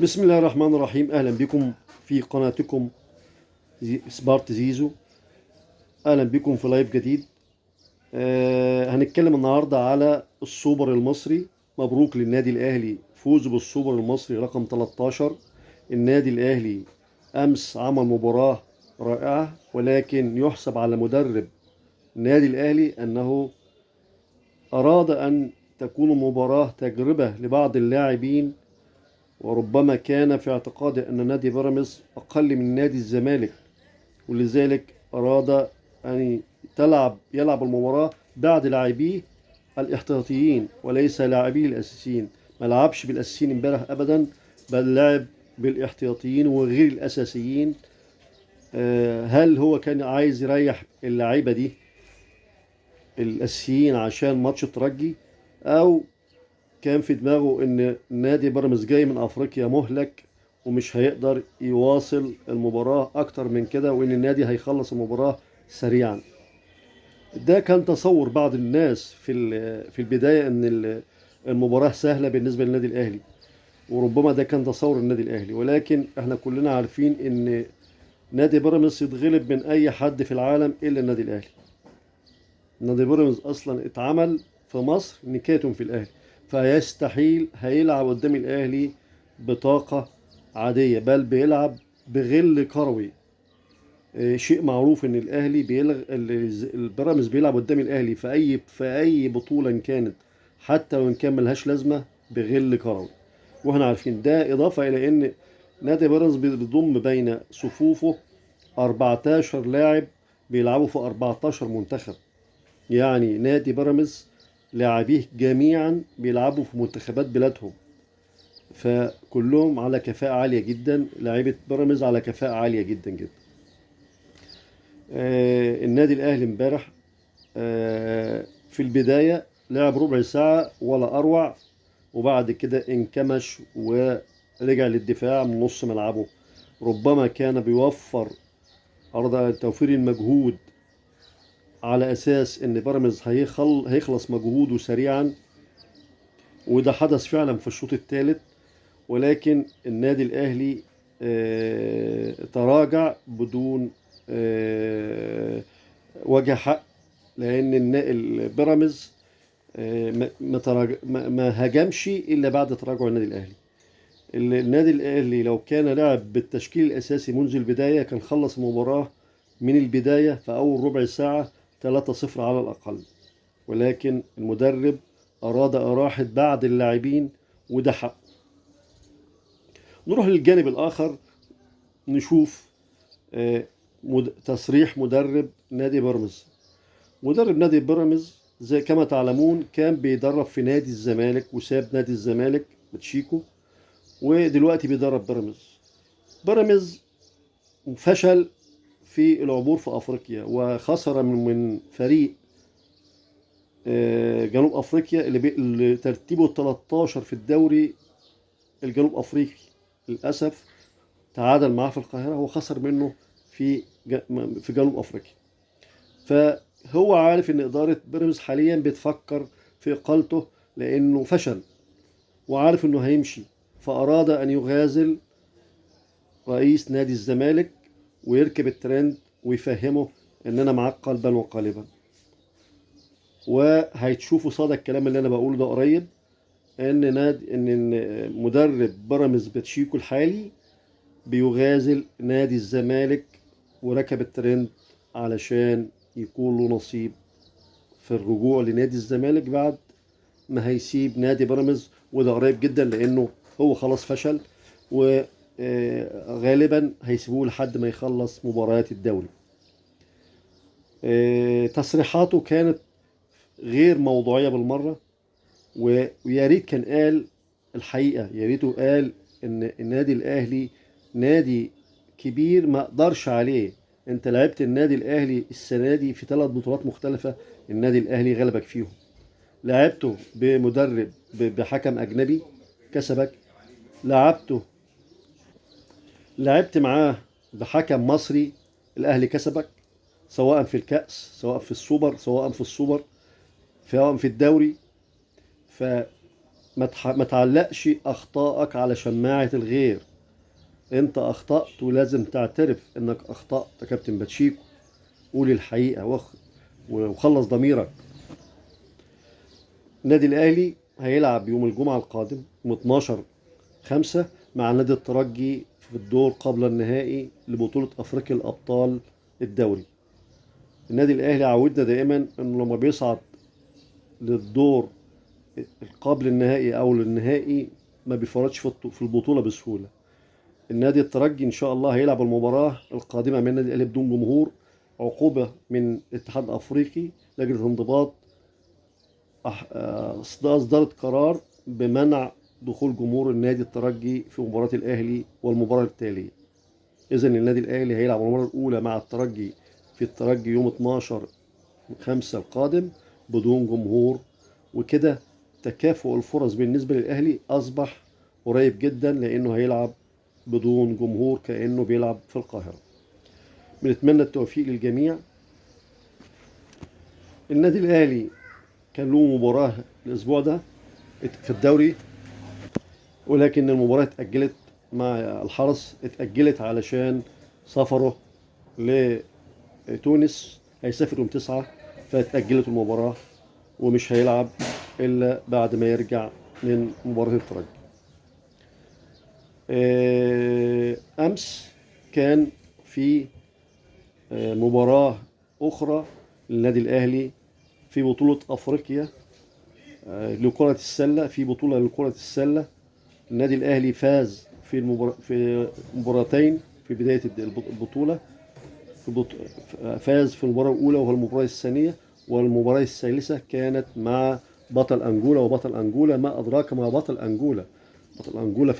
بسم الله الرحمن الرحيم. أهلا بكم في قناتكم سبارت زيزو. أهلا بكم في لايف جديد. هنتكلم النهاردة على السوبر المصري. مبروك للنادي الأهلي فوزه بالسوبر المصري رقم 13. النادي الأهلي أمس عمل مباراة رائعة، ولكن يحسب على مدرب النادي الأهلي أنه أراد أن تكون مباراة تجربة لبعض اللاعبين، وربما كان في اعتقاده أن نادي بيراميدز أقل من نادي الزمالك، ولذلك أراد أن يلعب المباراة بعد لاعبيه الاحتياطيين وليس لاعبيه الأساسيين. ما لعبش بالأساسيين امبارح أبدا، بل لعب بالاحتياطيين وغير الأساسيين. هل هو كان عايز يريح اللاعيبة دي الأساسيين عشان ماتش الترجي، أو كان في دماغه ان نادي بيراميدز جاي من افريقيا مهلك ومش هيقدر يواصل المباراة اكتر من كده، وان النادي هيخلص المباراة سريعا؟ ده كان تصور بعض الناس في البداية ان المباراة سهلة بالنسبة للنادي الاهلي، وربما ده كان تصور النادي الاهلي. ولكن احنا كلنا عارفين ان نادي بيراميدز يتغلب من اي حد في العالم الا النادي الاهلي. نادي بيراميدز اصلا اتعمل في مصر نكاية في الاهلي، فيستحيل هيلعب قدام الاهلي بطاقة عادية، بل بيلعب بغل كروي. شيء معروف ان الاهلي البيراميدز بيلعب قدام الاهلي في اي بطولة إن كانت، حتى وان كان ملهاش لازمة، بغل كروي. واحنا عارفين ده، اضافة الى ان نادي بيراميدز بيضم بين صفوفه 14 لاعب بيلعبوا في 14 منتخب. يعني نادي بيراميدز لاعبيه جميعا بيلعبوا في منتخبات بلادهم، فكلهم على كفاءة عالية جدا. لاعيبة بيراميدز على كفاءة عالية جدا جدا. النادي الأهلي امبارح في البداية لعب ربع ساعة ولا أروع، وبعد كده انكمش ورجع للدفاع من نص ملعبه. ربما كان بيوفر عرض توفير المجهود على أساس إن بيراميدز هيخلص مجهوده سريعا، وده حدث فعلا في الشوط الثالث. ولكن النادي الأهلي تراجع بدون وجه حق، لأن البيراميدز ما هاجمش إلا بعد تراجع النادي الأهلي. النادي الأهلي لو كان لعب بالتشكيل الأساسي منذ البداية كان خلص المباراة من البداية في أول ربع ساعة 3-0 على الأقل، ولكن المدرب أراد إراحة بعض اللاعبين، وده حق. نروح للجانب الآخر، نشوف تصريح مدرب نادي بيراميدز. مدرب نادي بيراميدز زي كما تعلمون كان بيدرب في نادي الزمالك، وساب نادي الزمالك باتشيكو، ودلوقتي بيدرب بيراميدز. بيراميدز فشل في العبور في افريقيا، وخسر من فريق جنوب افريقيا اللي ترتيبه 13 في الدوري الجنوب افريقي. للاسف تعادل معاه في القاهرة وخسر منه في في جنوب أفريقيا. فهو عارف إن إدارة بيراميدز حاليا بتفكر في إقالته لأنه فشل، وعارف إنه هيمشي، فأراد أن يغازل رئيس نادي الزمالك ويركب الترند ويفهمه إن أنا معاك قلبا وقالبا. وهيتشوفوا صدى الكلام اللي أنا بقوله ده قريب، إن مدرب بيراميدز باتشيكو الحالي بيغازل نادي الزمالك وركب الترند علشان يكون له نصيب في الرجوع لنادي الزمالك بعد ما هيسيب نادي بيراميدز. وده قريب جدا لانه هو خلاص فشل، وغالبا هيسيبوه لحد ما يخلص مباريات الدوري. تصريحاته كانت غير موضوعية بالمرة، ويا ريت كان قال الحقيقة. يا ريته قال ان النادي الاهلي نادي كبير ما اقدرش عليه. انت لعبت النادي الاهلي السنة دي في 3 بطولات مختلفة، النادي الاهلي غلبك فيهم. لعبته بمدرب بحكم اجنبي كسبك، لعبته لعبت معاه بحكم مصري، الاهلي كسبك، سواء في الكأس سواء في السوبر سواء في الدوري. فما ما تعلقش اخطائك على شماعة الغير. انت اخطأت ولازم تعترف انك اخطأت يا كابتن باتشيكو. قول الحقيقة وخلص ضميرك. النادي الاهلي هيلعب يوم الجمعة القادم يوم 12/5 مع نادي الترجي في الدور قبل النهائي لبطولة افريقيا الابطال الدوري. النادي الاهلي عودنا دائما انه لما بيصعد للدور قبل النهائي او للنهائي ما بيفرطش في البطولة بسهولة. النادي الترجي ان شاء الله هيلعب المباراة القادمة من النادي الاهلي بدون جمهور، عقوبة من الاتحاد الافريقي. لجنة الانضباط اصدرت قرار بمنع دخول جمهور النادي الترجي في مباراة الاهلي والمباراة التالية. اذا النادي الاهلي هيلعب المباراة الاولى مع الترجي في الترجي يوم 12/5 القادم بدون جمهور. وكده تكافؤ الفرص بالنسبة للاهلي اصبح قريب جدا، لانه هيلعب بدون جمهور كأنه بيلعب في القاهرة. بنتمنى التوفيق للجميع. النادي الأهلي كان له مباراة الأسبوع ده في الدوري، ولكن المباراة اتأجلت مع الحرس، اتأجلت علشان سفره لتونس. هيسافر يوم 9 فاتأجلت المباراة، ومش هيلعب إلا بعد ما يرجع من مباراة الترجي. أمس كان في مباراة أخرى للنادي الأهلي في بطولة أفريقيا لكرة السلة. في بطولة لكرة السلة النادي الأهلي فاز في مباراتين في بداية البطولة. فاز في المباراة الأولى وهو المباراة الثانية، والمباراة الثالثة كانت مع بطل أنجولا. وبطل أنجولا ما أدراك ما بطل أنجولا. بطل أنجولا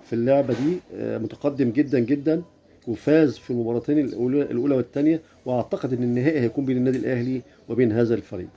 في اللعبة دي متقدم جدا جدا، وفاز في المباراتين الأولى والثانية. وأعتقد أن النهائي هيكون بين النادي الأهلي وبين هذا الفريق.